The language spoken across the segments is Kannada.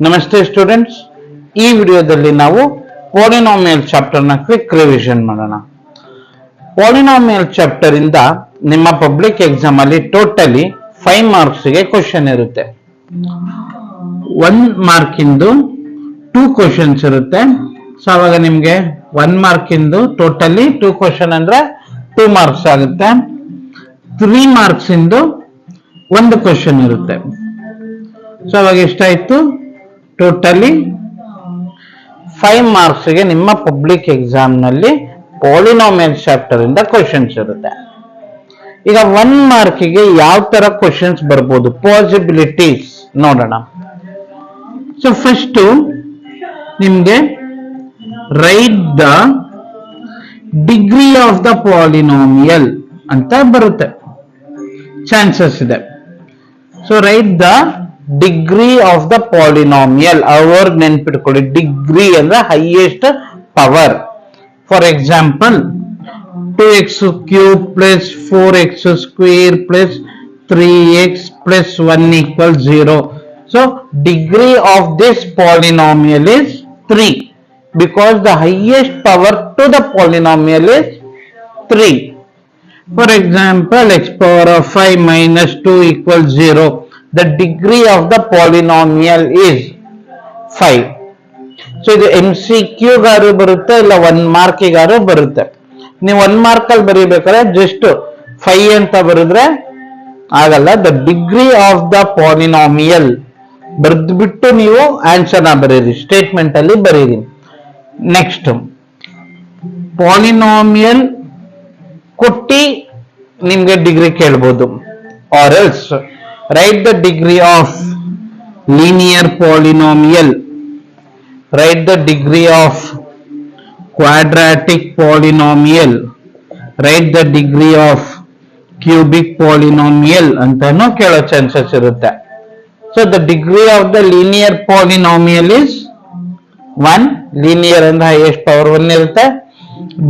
ನಮಸ್ತೆ ಸ್ಟೂಡೆಂಟ್ಸ್, ಈ ವಿಡಿಯೋದಲ್ಲಿ ನಾವು ಪಾಲಿನಾಮಿಯಲ್ ಚಾಪ್ಟರ್ ನ ಕ್ವಿಕ್ ರಿವಿಷನ್ ಮಾಡೋಣ. ಪಾಲಿನಾಮಿಯಲ್ ಚಾಪ್ಟರ್ ಇಂದ ನಿಮ್ಮ ಪಬ್ಲಿಕ್ ಎಕ್ಸಾಮ್ ಅಲ್ಲಿ ಟೋಟಲಿ 5 ಮಾರ್ಕ್ಸ್ ಗೆ ಕ್ವಶನ್ ಇರುತ್ತೆ. 1 ಮಾರ್ಕ್ ಇಂದು 2 ಕ್ವಶನ್ಸ್ ಇರುತ್ತೆ. ಸೊ ಅವಾಗ ನಿಮ್ಗೆ 1 ಮಾರ್ಕ್ ಇಂದು ಟೋಟಲಿ 2 ಕ್ವಶನ್ ಅಂದ್ರೆ 2 ಮಾರ್ಕ್ಸ್ ಆಗುತ್ತೆ. 3 ಮಾರ್ಕ್ಸ್ ಇಂದು 1 ಕ್ವಶನ್ ಇರುತ್ತೆ. ಸೊ ಅವಾಗ ಎಷ್ಟಾಯ್ತು? ಟೋಟಲಿ 5 ಮಾರ್ಕ್ಸ್ ಗೆ ನಿಮ್ಮ ಪಬ್ಲಿಕ್ ಎಕ್ಸಾಮ್ ನಲ್ಲಿ ಪಾಲಿನಾಮಿಯಲ್ ಚಾಪ್ಟರ್ ಇಂದ ಕ್ವಶನ್ಸ್ ಇರುತ್ತೆ. ಈಗ 1 ಮಾರ್ಕ್ ಗೆ ಯಾವ ತರ ಕ್ವಶನ್ಸ್ ಬರ್ಬೋದು, ಪಾಸಿಬಿಲಿಟೀಸ್ ನೋಡೋಣ. ಸೊ ಫಸ್ಟ್ ನಿಮ್ಗೆ write the degree of the polynomial ಅಂತ ಬರುತ್ತೆ, ಚಾನ್ಸಸ್ ಇದೆ. So write the degree of the polynomial. ಅವರ್ ನೆನ್ಪಿಟ್ಕೊಳ್ಳಿ, ಡಿಗ್ರಿ ಅಂದ್ರೆ highest power. For example 2x cube plus 4x square plus 3x plus 1 equals 0. So degree of this polynomial is 3 because the highest power to the polynomial is 3. For example, x power of 5 minus 2 equals 0. The degree of the polynomial is 5. So ಇದು MCQ ಗಾರು ಬರುತ್ತೆ, ಇಲ್ಲ 1 ಮಾರ್ಕ್ ಗಾರು ಬರುತ್ತೆ. ನೀವು 1 ಮಾರ್ಕ್ ಅಲ್ಲಿ ಬರೀಬೇಕಾದ್ರೆ ಜಸ್ಟ್ 5 ಅಂತ ಬರೆದ್ರೆ ಆಗಲ್ಲ. The degree of the polynomial ಬರೆದ್ಬಿಟ್ಟು ನೀವು ಆನ್ಸರ್ ನ ಬರೀರಿ, ಸ್ಟೇಟ್ಮೆಂಟ್ ಅಲ್ಲಿ ಬರೀರಿ. ನೆಕ್ಸ್ಟ್ ಪಾಲಿನಾಮಿಯಲ್ ಕೊಟ್ಟಿ ನಿಮ್ಗೆ ಡಿಗ್ರಿ ಕೇಳ್ಬೋದು. Or else write the degree of linear polynomial, write the degree of quadratic polynomial, write the degree of cubic polynomial ಅಂತಾನು ಕೇಳೋ ಚಾನ್ಸಸ್ ಇರುತ್ತೆ. So the degree of the linear polynomial is 1. linear ಅಂದ್ರೆ highest power 1 ಇರುತ್ತೆ.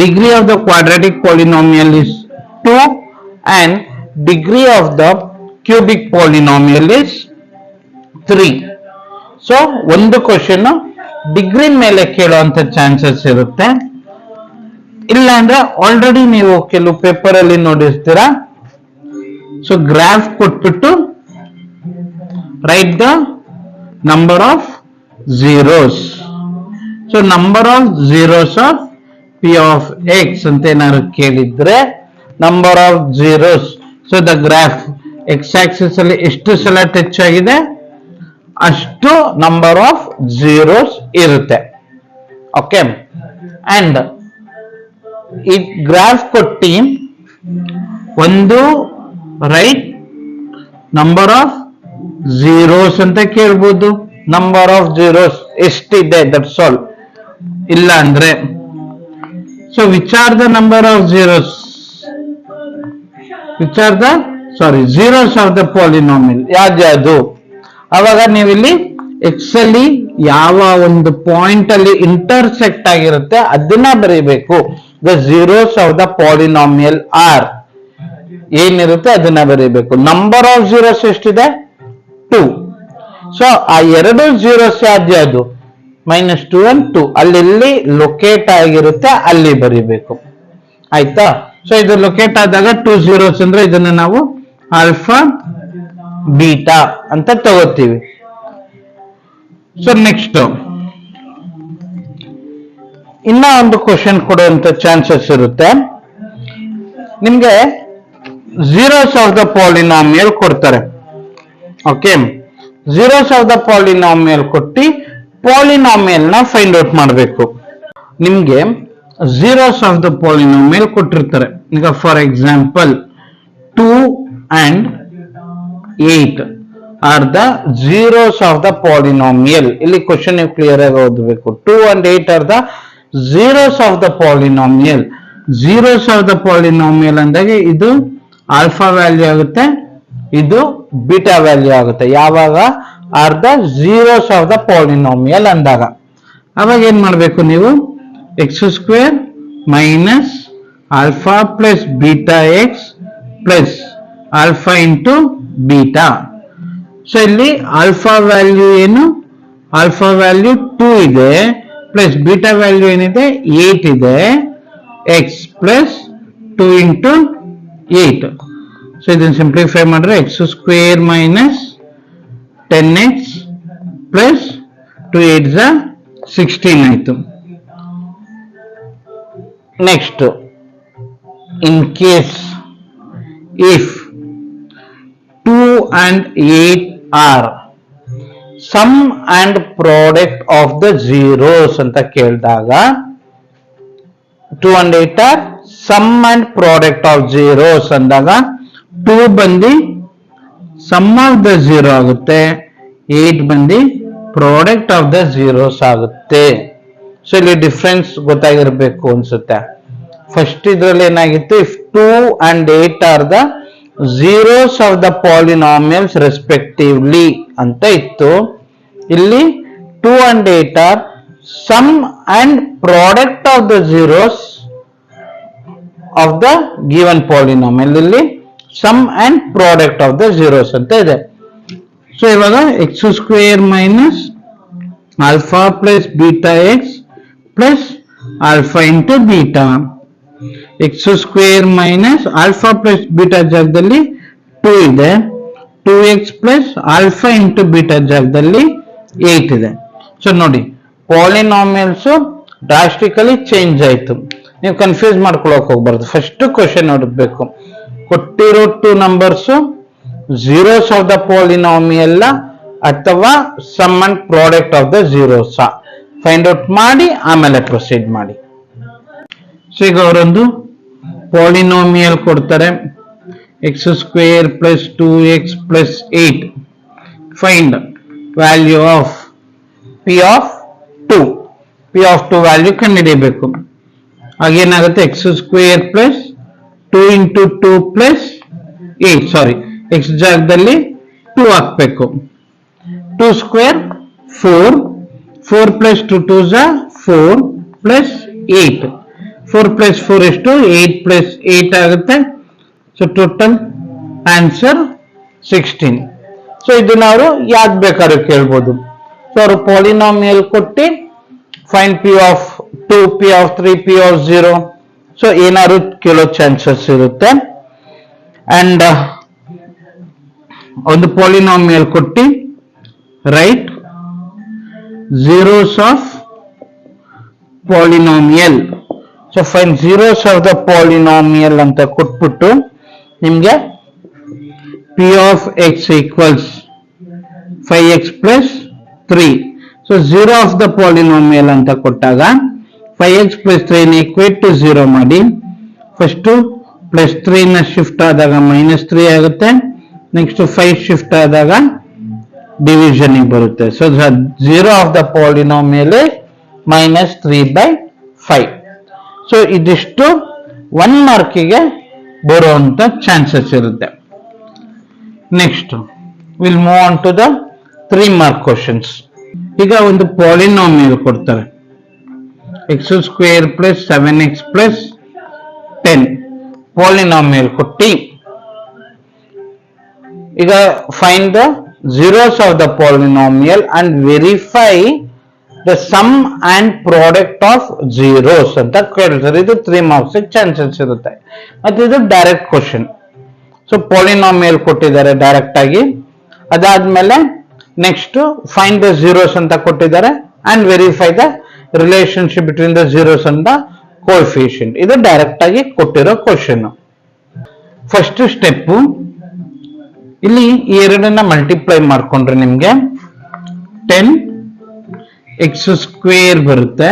degree of the quadratic polynomial is 2 and degree of the cubic polynomial is 3. So ಒಂದು ಕ್ವಶನ್ ಡಿಗ್ರಿ ಮೇಲೆ ಕೇಳುವಂತ ಚಾನ್ಸಸ್ ಇರುತ್ತೆ. ಇಲ್ಲ ಅಂದ್ರೆ ಆಲ್ರೆಡಿ ನೀವು ಕೆಲವು ಪೇಪರ್ ಅಲ್ಲಿ ನೋಡಿರ್ತೀರಾ. ಸೊ ಗ್ರಾಫ್ ಕೊಟ್ಬಿಟ್ಟು right the number of zeros. So number of zeros of P of X ಅಂತ ಏನಾದ್ರು ಕೇಳಿದ್ರೆ number of zeros. So the graph X Axis ಅಲ್ಲಿ ಎಷ್ಟು ಸಲ ಟಚ್ ಆಗಿದೆ ಅಷ್ಟು ನಂಬರ್ ಆಫ್ ಝೀರೋಸ್ ಇರುತ್ತೆ. ಓಕೆ, ಅಂಡ್ ಈ ಗ್ರಾಫ್ ಕೊಟ್ಟಿ ಒಂದು ರೈಟ್ ನಂಬರ್ ಆಫ್ ಝೀರೋಸ್ ಅಂತ ಕೇಳ್ಬೋದು. ನಂಬರ್ ಆಫ್ ಝೀರೋಸ್ ಎಷ್ಟಿದೆ ದಟ್ಸ್ ಆಲ್. ಇಲ್ಲ ಅಂದ್ರೆ so which are the number of zeros, which are the zeros of the polynomial ಯಾವ್ದು. ಅವಾಗ ನೀವು ಇಲ್ಲಿ ಎಕ್ಸ್ ಅಲ್ಲಿ ಯಾವ ಒಂದು ಪಾಯಿಂಟ್ ಅಲ್ಲಿ ಇಂಟರ್ಸೆಕ್ಟ್ ಆಗಿರುತ್ತೆ ಅದನ್ನ ಬರೀಬೇಕು. The zeros of the polynomial are ಏನಿರುತ್ತೆ ಅದನ್ನ ಬರೀಬೇಕು. ನಂಬರ್ ಆಫ್ ಝೀರೋಸ್ ಎಷ್ಟಿದೆ? 2. ಸೊ ಆ ಎರಡು ಝೀರೋಸ್ ಯಾವ್ದು? -2 and 2 ಅಲ್ಲಿ ಲೊಕೇಟ್ ಆಗಿರುತ್ತೆ ಅಲ್ಲಿ ಬರೀಬೇಕು. ಆಯ್ತಾ? ಸೊ ಇದು ಲೊಕೇಟ್ ಆದಾಗ 2 zeros ಅಂದ್ರೆ ಇದನ್ನ ನಾವು ಆಲ್ಫಾ ಬೀಟಾ ಅಂತ ತಗೋತೀವಿ. ಸೊ ನೆಕ್ಸ್ಟ್ ಇನ್ನ ಒಂದು ಕ್ವಶನ್ ಕೊಡುವಂತ ಚಾನ್ಸಸ್ ಇರುತ್ತೆ. ನಿಮ್ಗೆ ಝೀರೋಸ್ ಆಫ್ ದ ಪಾಲಿನಾಮಿಯಲ್ ಕೊಡ್ತಾರೆ. Okay, zeros of the polynomial ಕೊಟ್ಟು ಪಾಲಿನಾಮಿಯಲ್ ನ ಫೈಂಡ್ ಔಟ್ ಮಾಡಬೇಕು. ನಿಮ್ಗೆ ಝೀರೋಸ್ ಆಫ್ ದ ಪಾಲಿನಾಮಿಯಲ್ ಕೊಟ್ಟಿರ್ತಾರೆ. ಈಗ for example 2 and 8 are the zeros of the polynomial. ಇಲ್ಲಿ ಕ್ವಶನ್ ನೀವು ಕ್ಲಿಯರ್ ಆಗಿ ಓದಬೇಕು. 2 and 8 are the zeros of the polynomial. zeros of the polynomial ಅಂದಾಗ ಇದು ಆಲ್ಫಾ ವ್ಯಾಲ್ಯೂ ಆಗುತ್ತೆ, ಇದು ಬೀಟಾ ವ್ಯಾಲ್ಯೂ ಆಗುತ್ತೆ. ಯಾವಾಗ R the zeros of the polynomial ಅಂದಾಗ ಅವಾಗ ಏನ್ ಮಾಡ್ಬೇಕು ನೀವು? X square minus alpha plus beta x plus alpha into beta. So ಇಲ್ಲಿ ಆಲ್ಫಾ ವ್ಯಾಲ್ಯೂ ಏನು? ಆಲ್ಫಾ ವ್ಯಾಲ್ಯೂ 2 ಇದೆ ಪ್ಲಸ್ ಬೀಟಾ ವ್ಯಾಲ್ಯೂ ಏನಿದೆ 8 ಇದೆ ಎಕ್ಸ್ ಪ್ಲಸ್ 2 ಇಂಟು 8. ಸೊ ಇದನ್ನು ಸಿಂಪ್ಲಿಫೈ ಮಾಡಿದ್ರೆ X square minus 10x plus 2 8 16 ಆಯ್ತು. Next, in case if 2 and 8 are sum and product of the zeros ಅಂತ ಕೇಳಿದಾಗ 2 and 8 are sum and product of zeros ಅಂದಾಗ 2 ಬಂದು sum of the zero ಆಗುತ್ತೆ, 8 ಬಂದು ಪ್ರಾಡಕ್ಟ್ ಆಫ್ ದ zeros ಆಗುತ್ತೆ. ಸೊ ಇಲ್ಲಿ ಡಿಫ್ರೆನ್ಸ್ ಗೊತ್ತಾಗಿರ್ಬೇಕು ಅನ್ಸುತ್ತೆ. ಫಸ್ಟ್ ಇದ್ರಲ್ಲಿ ಏನಾಗಿತ್ತು, if 2 and 8 are the zeros of the polynomials respectively ಅಂತ ಇತ್ತು. ಇಲ್ಲಿ 2 and 8 are sum and product of the zeros of the given polynomial. ಇಲ್ಲಿ sum and product of the zeros ಅಂತ ಇದೆ. ಸೊ ಇವಾಗ x square minus alpha plus beta x plus alpha into beta. X square minus alpha plus beta ಜಾಗದಲ್ಲಿ 2 ಇದೆ, 2x plus alpha into beta ಜಾಗದಲ್ಲಿ 8 ಇದೆ. ಸೊ ನೋಡಿ, ಪಾಲಿನಾಮಿಯಲ್ಸ್ ಡ್ರಾಸ್ಟಿಕಲಿ ಚೇಂಜ್ ಆಯ್ತು. ನೀವು ಕನ್ಫ್ಯೂಸ್ ಮಾಡ್ಕೊಳಕ್ ಹೋಗ್ಬಾರ್ದು. ಫಸ್ಟ್ ಕ್ವಶನ್ ನೋಡಬೇಕು, ಕೊಟ್ಟಿರೋ 2 numbers zeros of the polynomial ಅಥವಾ sum and product of the zeros find out ಮಾಡಿ ಆಮೇಲೆ ಪ್ರೊಸೀಡ್ ಮಾಡಿ. ಸೊ ಈಗ ಅವರೊಂದು ಪಾಲಿನಾಮಿಯಲ್ ಕೊಡ್ತಾರೆ, x square plus 2x plus 8. Find value of P of 2. P of 2 value ಕಂಡುಹಿಡಿಯಬೇಕು. ಆಗೇನಾಗುತ್ತೆ, x square plus 2 into 2 plus 8, sorry x ಜಾಗದಲ್ಲಿ 2 ಹಾಕ್ಬೇಕು. 2 ಸ್ಕ್ವೇರ್ 4, 4 ಪ್ಲಸ್ 2 2 4 ಪ್ಲಸ್ 8, 4 ಪ್ಲಸ್ 4 ಎಷ್ಟು, 8 ಪ್ಲಸ್ 8 ಆಗುತ್ತೆ. So total answer 16. ಸೊ ಇದನ್ನ ಅವರು ಯಾವ್ದು ಬೇಕಾದ್ರೂ ಕೇಳ್ಬೋದು. ಸೊ ಅವರು ಪಾಲಿನಾಮಿಯಲ್ ಕೊಟ್ಟು find P of 2, P of 3, P of 0. So ಏನಾದ್ರು ಕೇಳೋ ಚಾನ್ಸಸ್ ಇರುತ್ತೆ. ಅಂಡ್ ಒಂದು ಪಾಲಿನಾಮಿಯಲ್ ಕೊಟ್ಟು right zeros of polynomial. So find zeros of the polynomial ಅಂತ ಕೊಟ್ಬಿಟ್ಟು ನಿಮ್ಗೆ P of X equals 5x plus 3. So 0 of the polynomial ಅಂತ ಕೊಟ್ಟಾಗ 5x ಪ್ಲಸ್ 3 ಈಕ್ವೇಟ್ ಟು 0 ಮಾಡಿ. ಫಸ್ಟ್ ಪ್ಲಸ್ 3 ನ ಶಿಫ್ಟ್ ಆದಾಗ -3 ಆಗುತ್ತೆ. ನೆಕ್ಸ್ಟ್ 5 ಶಿಫ್ಟ್ ಆದಾಗ ಡಿವಿಷನ್ ಬರುತ್ತೆ. So 0 of the polynomial -3/5. So ಇದಿಷ್ಟು 1 ಮಾರ್ಕಿಗೆ ಬರುವಂತ ಚಾನ್ಸಸ್ ಇರುತ್ತೆ. Next will move on to the 3 mark questions. ಈಗ ಒಂದು ಪಾಲಿನಾಮಿಯಲ್ ಕೊಡ್ತಾರೆ, x square plus 7x plus 10 polynomial ಕೊಟ್ಟು ಈಗ find the zeros of the polynomial and verify the sum and product of zeros ಅಂತ ಕೇಳ್ತಾರೆ. ಇದು 3 ಮಾರ್ಕ್ಸ್ ಚಾನ್ಸಸ್ ಇರುತ್ತೆ. ಮತ್ತೆ ಇದು ಡೈರೆಕ್ಟ್ ಕ್ವಶನ್. ಸೊ ಪಾಲಿನಾಮಿಯಲ್ ಕೊಟ್ಟಿದ್ದಾರೆ ಡೈರೆಕ್ಟ್ ಆಗಿ. ಅದಾದ್ಮೇಲೆ ನೆಕ್ಸ್ಟ್ ಫೈಂಡ್ ದ zeros ಅಂತ ಕೊಟ್ಟಿದ್ದಾರೆ and verify the relationship between the zeros and the coefficient. ಇದು ಡೈರೆಕ್ಟ್ ಆಗಿ ಕೊಟ್ಟಿರೋ ಕ್ವಶನ್. ಫಸ್ಟ್ ಸ್ಟೆಪ್, ಇಲ್ಲಿ ಈ ಎರಡನ್ನ ಮಲ್ಟಿಪ್ಲೈ ಮಾಡ್ಕೊಂಡ್ರೆ ನಿಮ್ಗೆ 10x ಸ್ಕ್ವೇರ್ ಬರುತ್ತೆ.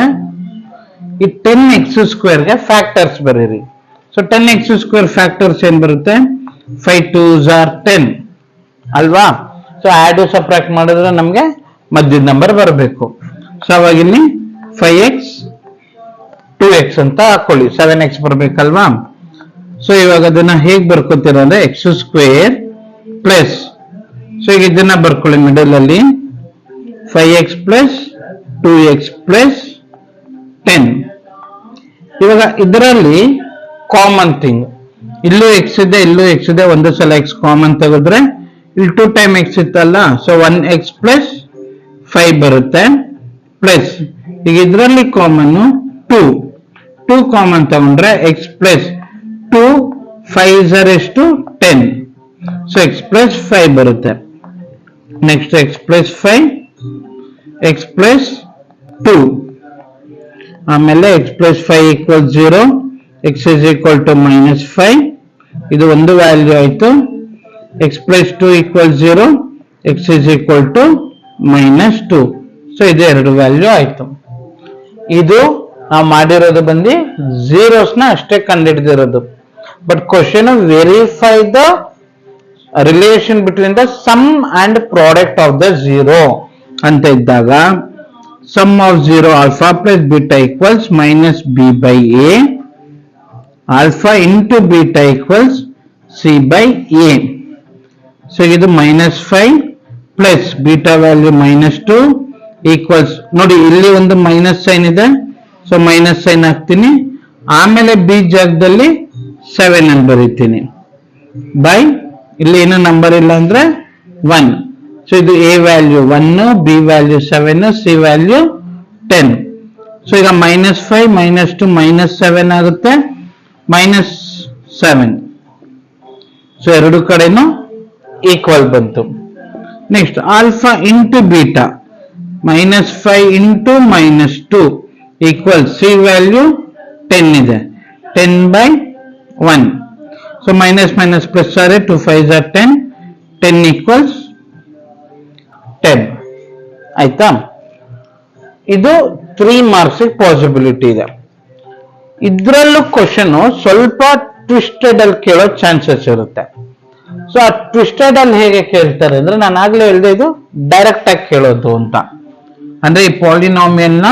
ಈ 10x ಸ್ಕ್ವೇರ್ಗೆ ಫ್ಯಾಕ್ಟರ್ಸ್ ಬರೀರಿ. ಸೊ 10x ಸ್ಕ್ವೇರ್ ಫ್ಯಾಕ್ಟರ್ಸ್ ಏನ್ ಬರುತ್ತೆ, 5 2s are 10 ಅಲ್ವಾ. ಸೊ ಆಡ್ ಸಬ್ಟ್ರಾಕ್ಟ್ ಮಾಡಿದ್ರೆ ನಮ್ಗೆ ಮಧ್ಯದ ನಂಬರ್ ಬರಬೇಕು. ಸೊ ಅವಾಗ ಇಲ್ಲಿ 5x 2x ಅಂತ ಹಾಕೊಳ್ಳಿ, 7x ಬರ್ಬೇಕಲ್ವಾ. ಸೊ ಇವಾಗ ಅದನ್ನ ಹೇಗ್ ಬರ್ಕೋತೀರ ಅಂದ್ರೆ ಎಕ್ಸ್ ಸ್ಕ್ವೇರ್ ಪ್ಲಸ್, ಸೊ ಈಗ ಇದನ್ನ ಬರ್ಕೊಳ್ಳಿ ಮಿಡಲ್ ಅಲ್ಲಿ 5x ಪ್ಲಸ್ 2x ಪ್ಲಸ್ 10. ಇವಾಗ ಇದರಲ್ಲಿ ಕಾಮನ್ ಥಿಂಗ್, ಇಲ್ಲೂ ಎಕ್ಸ್ ಇದೆ ಇಲ್ಲೂ ಎಕ್ಸ್ ಇದೆ, ಒಂದು ಸಲ ಎಕ್ಸ್ ಕಾಮನ್ ತೆಗೆದ್ರೆ ಇಲ್ಲಿ 2 ಟೈಮ್ ಎಕ್ಸ್ ಇತ್ತಲ್ಲ. ಸೊ 1x ಪ್ಲಸ್ 5 ಬರುತ್ತೆ ಪ್ಲಸ್ ಈಗ ಇದರಲ್ಲಿ ಕಾಮನ್ 2 ಕಾಮನ್ ತಗೊಂಡ್ರೆ ಎಕ್ಸ್ ಪ್ಲಸ್ 2 5 ಎಷ್ಟು 10 ಸೊ ಎಕ್ಸ್ ಪ್ಲಸ್ 5 ಬರುತ್ತೆ next x plus 5 x plus 2 ಆಮೇಲೆ x plus 5 equal 0 x is equal to minus 5 ಇದು ಒಂದು ವ್ಯಾಲ್ಯೂ ಆಯ್ತು x plus 2 equal 0 x is equal to minus 2 so ಇದು ಎರಡು ವ್ಯಾಲ್ಯೂ ಆಯ್ತು ಇದು ನಾವು ಮಾಡಿರೋದು ಬಂದು zeros ನ ಅಷ್ಟೇ ಕಂಡುಹಿಡಿದಿರೋದು but question verify the relation between the sum and product of the zero ಅಂತ ಇದ್ದಾಗ sum of 0 alpha plus beta equals minus b by a alpha into beta equals c by a so ಇದು minus 5 plus beta value minus 2 equals ನೋಡಿ ಇಲ್ಲಿ ಒಂದು ಮೈನಸ್ ಸೈನ್ ಇದೆ ಸೊ ಮೈನಸ್ ಸೈನ್ ಹಾಕ್ತೀನಿ ಆಮೇಲೆ b ಜಾಗದಲ್ಲಿ 7 ಅಂತ ಬರೀತೀನಿ ಬೈ ಇಲ್ಲಿ ಏನು ನಂಬರ್ ಇಲ್ಲ ಅಂದ್ರೆ 1 ಸೊ ಇದು a value 1 b value 7 c value 10 so ಈಗ ಮೈನಸ್ 5 ಮೈನಸ್ 2 ಮೈನಸ್ 7 ಆಗುತ್ತೆ ಮೈನಸ್ 7 ಸೊ ಎರಡು ಕಡೆನೂ ಈಕ್ವಲ್ ಬಂತು next alpha into beta minus 5 into minus 2 equal C value 10 ಇದೆ 10 by 1 so minus minus plus ಆದ್ರೆ 2 5 ಆರ್ 10 10 ಈಕ್ವಲ್ಸ್ 10 ಆಯ್ತಾ ಇದು 3 ಮಾರ್ಕ್ಸ್ ಪಾಸಿಬಿಲಿಟಿ ಇದೆ ಇದ್ರಲ್ಲೂ ಕ್ವಶನ್ ಸ್ವಲ್ಪ ಟ್ವಿಸ್ಟೆಡ್ ಅಲ್ಲಿ ಕೇಳೋ ಚಾನ್ಸಸ್ ಇರುತ್ತೆ ಸೊ ಆ ಟ್ವಿಸ್ಟೆಡ್ ಅಲ್ಲಿ ಹೇಗೆ ಕೇಳ್ತಾರೆ ಅಂದ್ರೆ ನಾನು ಆಗ್ಲೇ ಹೇಳಿದೆ ಇದು ಡೈರೆಕ್ಟ್ ಆಗಿ ಕೇಳೋದು ಅಂತ ಅಂದ್ರೆ ಈ ಪಾಲಿನಾಮಿಯಲ್ ನ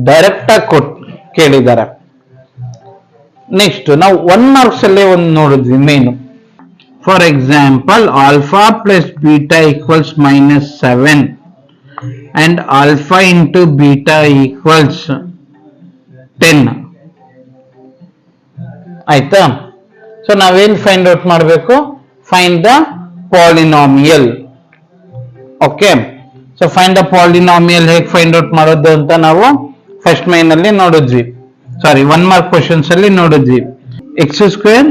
ಡೈರೆಕ್ಟ್ ಆಗಿ ಕೇಳಿದ್ದಾರೆ ನೆಕ್ಸ್ಟ್ ನಾವು 1 ಮಾರ್ಕ್ಸ್ ಅಲ್ಲೇ ಒಂದು ನೋಡಿದ್ವಿ main for example alpha plus beta equals minus 7 and alpha into beta equals 10 ಆಯ್ತಾ ಸೊ ನಾವೇನ್ ಫೈಂಡ್ ಔಟ್ ಮಾಡಬೇಕು find the polynomial okay so find the polynomial ಹೇಗೆ ಫೈಂಡ್ ಔಟ್ ಮಾಡೋದು ಅಂತ ನಾವು ಫಸ್ಟ್ ಮೈನ್ ಅಲ್ಲಿ ನೋಡಿದ್ವಿ ಸಾರಿ 1 ಮಾರ್ಕ್ ಕ್ವಶನ್ಸ್ ಅಲ್ಲಿ ನೋಡಿದ್ವಿ X square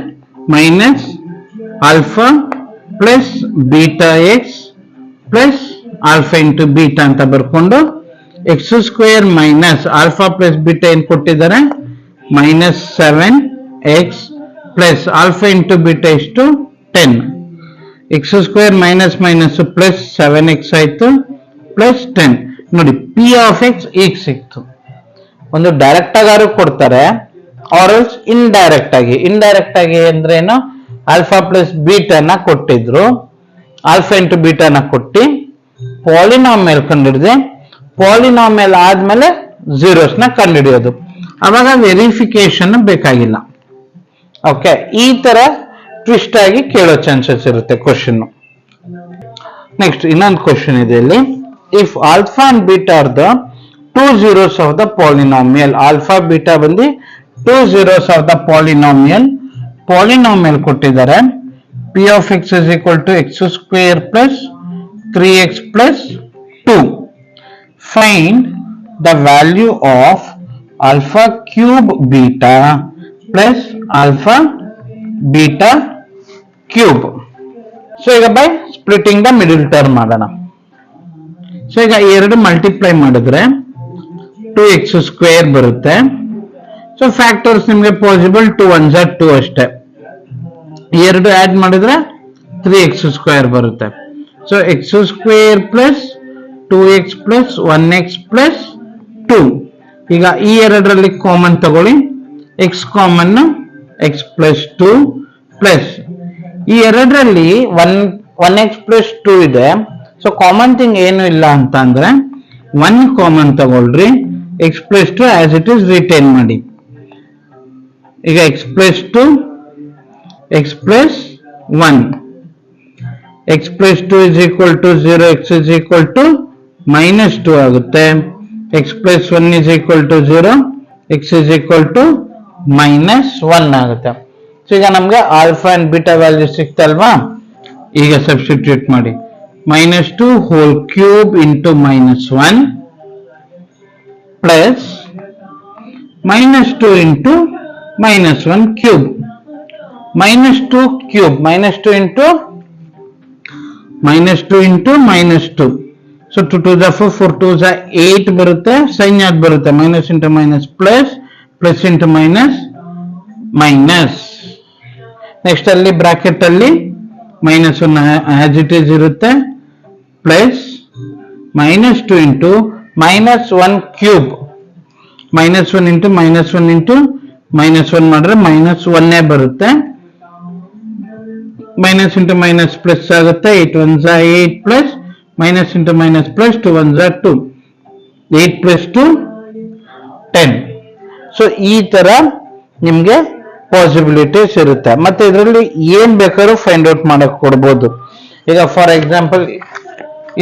minus alpha plus beta x plus alpha into beta ಅಂತ ಬರ್ಕೊಂಡು X square minus alpha plus beta ಏನ್ ಕೊಟ್ಟಿದ್ದಾರೆ minus 7 X plus alpha into beta ಎಷ್ಟು 10 X square minus minus plus 7x ಆಯ್ತು ಪ್ಲಸ್ 10 ನೋಡಿ ಪಿ ಆಫ್ ಎಕ್ಸ್ ಈಗ ಸಿಕ್ತು ಒಂದು ಡೈರೆಕ್ಟ್ ಆಗಾರು ಕೊಡ್ತಾರೆ ಆರ್ ಎಲ್ಸ್ ಇಂಡೈರೆಕ್ಟ್ ಆಗಿ ಅಂದ್ರೆ ಏನು ಆಲ್ಫಾ ಪ್ಲಸ್ ಬೀಟಾನ ಕೊಟ್ಟಿದ್ರು ಆಲ್ಫಾ ಇಂಟು ಬೀಟಾನ ಕೊಟ್ಟು ಪಾಲಿನಾಮಿಯಲ್ ಕಂಡುಹಿಡಿದೆ ಪಾಲಿನಾಮಿಯಲ್ ಆದ್ಮೇಲೆ zeros ನ ಕಂಡುಹಿಡಿಯೋದು ಅವಾಗ ವೆರಿಫಿಕೇಶನ್ ಬೇಕಾಗಿಲ್ಲ ಓಕೆ ಈ ತರ ಟ್ವಿಸ್ಟ್ ಆಗಿ ಕೇಳೋ ಚಾನ್ಸಸ್ ಇರುತ್ತೆ ಕ್ವಶನ್ ನೆಕ್ಸ್ಟ್ ಇನ್ನೊಂದು ಕ್ವಶನ್ ಇದೆ ಇಲ್ಲಿ if alpha and beta are the 2 zeros of the polynomial alpha beta ಬಂದು 2 zeros ಆಫ್ ದ ಪಾಲಿನಾಮಿಯಲ್ ಕೊಟ್ಟಿದ್ದಾರೆ P of X is equal to X square plus 3x plus 2 find the value of alpha cube beta plus alpha beta cube so ಈಗ by splitting the middle term ಮಾಡೋಣ ಸೊ ಈಗ ಎರಡು ಮಲ್ಟಿಪ್ಲೈ ಮಾಡಿದ್ರೆ 2x ಸ್ಕ್ವೇರ್ ಬರುತ್ತೆ ಸೊ ಫ್ಯಾಕ್ಟರ್ಸ್ ನಿಮಗೆ ಪಾಸಿಬಲ್ 2 1s are 2 ಅಷ್ಟೇ ಎರಡು ಆಡ್ ಮಾಡಿದ್ರೆ 3x ಸ್ಕ್ವೇರ್ ಬರುತ್ತೆ so x square plus 2x plus 1x plus 2 ಈಗ ಈ ಎರಡರಲ್ಲಿ ಕಾಮನ್ ತಗೊಳ್ಳಿ x common x plus 2 plus ಈ ಎರಡರಲ್ಲಿ 1x ಪ್ಲಸ್ 2 ಇದೆ ಸೊ ಕಾಮನ್ ಥಿಂಗ್ ಏನು ಇಲ್ಲ ಅಂತ ಅಂದ್ರೆ 1 ಕಾಮನ್ ತಗೊಳ್ರಿ x plus 2 as it is retain ಮಾಡಿ ಈಗ x plus 2 x plus 1 x plus 2 is equal to 0 x is equal to minus 2 ಆಗುತ್ತೆ x plus 1 is equal to 0 x is equal to minus 1 ಆಗುತ್ತೆ ಸೊ ಈಗ ನಮ್ಗೆ ಆಲ್ಫಾ ಅಂಡ್ ಬೀಟಾ ವ್ಯಾಲ್ಯೂ ಸಿಕ್ತಲ್ವಾ ಈಗ ಸಬ್ಸ್ಟಿಟ್ಯೂಟ್ ಮಾಡಿ minus 2 whole cube into minus 1 plus minus 2 into minus 1 cube. Minus 2 cube, minus 2 into minus 2 into minus 2. So 2 to the 4, 4 to the 8 ಬರುತ್ತೆ, ಸೈನ್ ಯಾವ್ದು ಬರುತ್ತೆ, minus into minus plus, plus into minus minus. Next ಅಲ್ಲಿ ಬ್ರಾಕೆಟ್ ಅಲ್ಲಿ minus 1 as it is ಇರುತ್ತೆ, plus minus 2 into minus 1 cube. minus 1 into minus 1 into minus 1 ಮಾಡಿದ್ರೆ minus 1 ಬರುತ್ತೆ. minus into minus plus ಆಗುತ್ತೆ, 8 1s are 8 plus minus into minus plus 2 1s are 2, 8 plus 2 10. So ಈ ತರ ನಿಮ್ಗೆ ಪಾಸಿಬಿಲಿಟೀಸ್ ಇರುತ್ತೆ. ಮತ್ತೆ ಇದರಲ್ಲಿ ಏನ್ ಬೇಕಾದ್ರೂ ಫೈಂಡ್ ಔಟ್ ಮಾಡಕ್ ಕೊಡ್ಬೋದು. ಈಗ ಫಾರ್ ಎಕ್ಸಾಂಪಲ್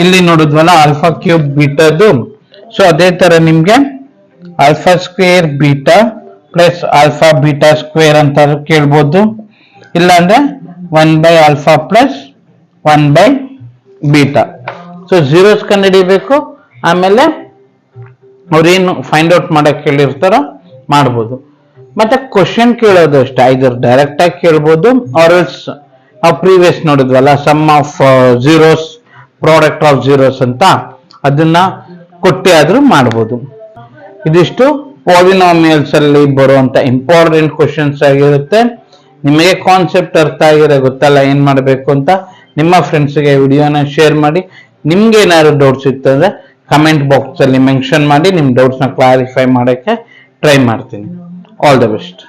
ಇಲ್ಲಿ ನೋಡಿದ್ವಲ್ಲ ಆಲ್ಫಾ ಕ್ಯೂಬ್ ಬೀಟಾದು, ಸೊ ಅದೇ ತರ ನಿಮ್ಗೆ alpha square beta plus alpha beta square ಅಂತ ಕೇಳ್ಬೋದು. ಇಲ್ಲಾಂದ್ರೆ 1 by alpha plus 1 by beta. So zeros ಕಂಡುಹಿಡಿಬೇಕು, ಆಮೇಲೆ ಅವ್ರೇನು ಫೈಂಡ್ ಔಟ್ ಮಾಡಕ್ ಹೇಳಿರ್ತಾರೋ ಮಾಡ್ಬೋದು. ಮತ್ತೆ ಕ್ವಶನ್ ಕೇಳೋದು ಅಷ್ಟೇ, ಐದರ್ ಡೈರೆಕ್ಟ್ ಆಗಿ ಕೇಳ್ಬೋದು ಆರ್ ಎಲ್ಸ್ ನಾವು ಪ್ರೀವಿಯಸ್ ನೋಡಿದ್ವಲ್ಲ sum of zeros product of zeros ಅಂತ, ಅದನ್ನ ಕೊಟ್ಟೆ ಆದ್ರೂ ಮಾಡ್ಬೋದು. ಇದಿಷ್ಟು ಪಾಲಿನಾಮಿಯಲ್ಸ್ ಅಲ್ಲಿ ಬರುವಂತ ಇಂಪಾರ್ಟೆಂಟ್ ಕ್ವಶನ್ಸ್ ಆಗಿರುತ್ತೆ. ನಿಮಗೆ ಕಾನ್ಸೆಪ್ಟ್ ಅರ್ಥ ಆಗಿರೋ ಗೊತ್ತಲ್ಲ ಏನ್ ಮಾಡಬೇಕು ಅಂತ, ನಿಮ್ಮ ಫ್ರೆಂಡ್ಸ್ಗೆ ವಿಡಿಯೋನ ಶೇರ್ ಮಾಡಿ. ನಿಮ್ಗೆ ಏನಾದ್ರು ಡೌಟ್ಸ್ ಇತ್ತಂದ್ರೆ ಕಮೆಂಟ್ ಬಾಕ್ಸ್ ಅಲ್ಲಿ ಮೆನ್ಷನ್ ಮಾಡಿ, ನಿಮ್ ಡೌಟ್ಸ್ ನ ಕ್ಲಾರಿಫೈ ಮಾಡಕ್ಕೆ ಟ್ರೈ ಮಾಡ್ತೀನಿ. All the best.